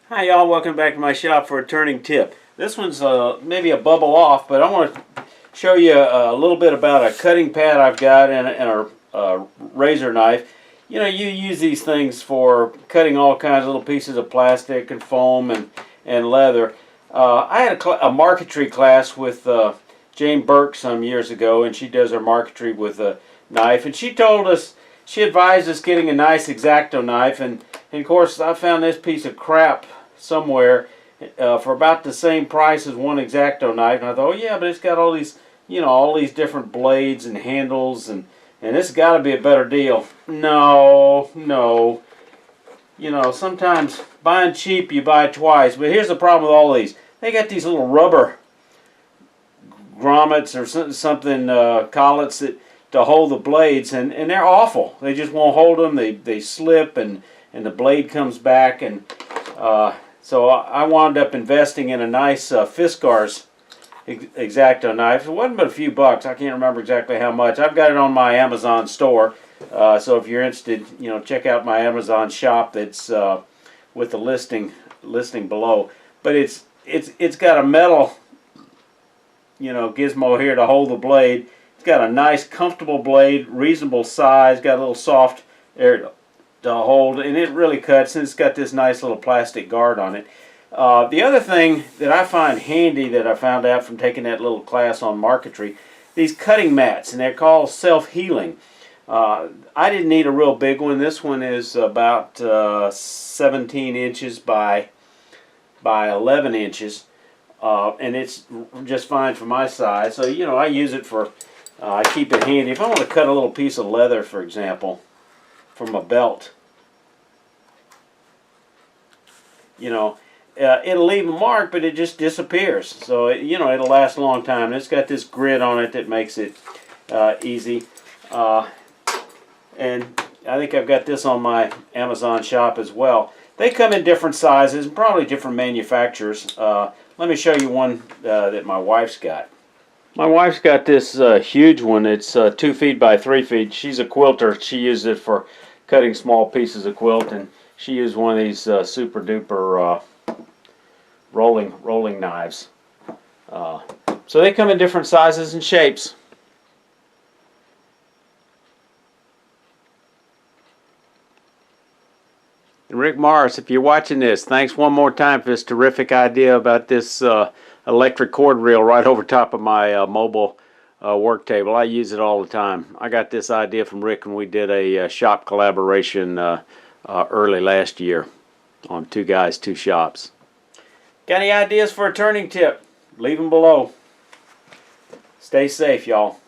Hi y'all, welcome back to my shop for a turning tip. This one's maybe a bubble off, but I want to show you a little bit about a cutting pad I've got and a razor knife. You know, you use these things for cutting all kinds of little pieces of plastic and foam and leather. I had a marquetry class with Jane Burke some years ago, and she does her marquetry with a knife, and she told us, she advised us getting a nice X-acto knife, and of course I found this piece of crap somewhere for about the same price as one X-acto knife, and I thought, oh yeah, but it's got all these, you know, all these different blades and handles, and this has got to be a better deal. No, no. You know, sometimes buying cheap, you buy twice. But here's the problem with all these. They got these little rubber grommets or something collets that to hold the blades, and they're awful. They just won't hold them. They slip, and the blade comes back, and so I wound up investing in a nice Fiskars X-acto knife. It wasn't but a few bucks. I can't remember exactly how much. I've got it on my Amazon store. So if you're interested, you know, check out my Amazon shop. That's with the listing below. But it's got a metal, you know, gizmo here to hold the blade. It's got a nice, comfortable blade, reasonable size. Got a little soft area to hold, and it really cuts. And it's got this nice little plastic guard on it. The other thing that I find handy that I found out from taking that little class on marquetry, these cutting mats, and they're called self-healing. I didn't need a real big one. This one is about 17 inches by 11 inches, and it's just fine for my size. So, you know, I use it for, I keep it handy. If I want to cut a little piece of leather, for example, from a belt, you know, it'll leave a mark, but it just disappears. So, you know, it'll last a long time. And it's got this grid on it that makes it easy. And I think I've got this on my Amazon shop as well. They come in different sizes and probably different manufacturers. Let me show you one that my wife's got. My wife's got this huge one. It's 2 feet by 3 feet. She's a quilter. She uses it for cutting small pieces of quilt, and she used one of these super duper rolling knives. So they come in different sizes and shapes. And Rick Morris, if you're watching this, thanks one more time for this terrific idea about this electric cord reel right over top of my mobile work table. I use it all the time. I got this idea from Rick when we did a shop collaboration early last year on Two Guys, Two Shops. Got any ideas for a turning tip? Leave them below. Stay safe, y'all.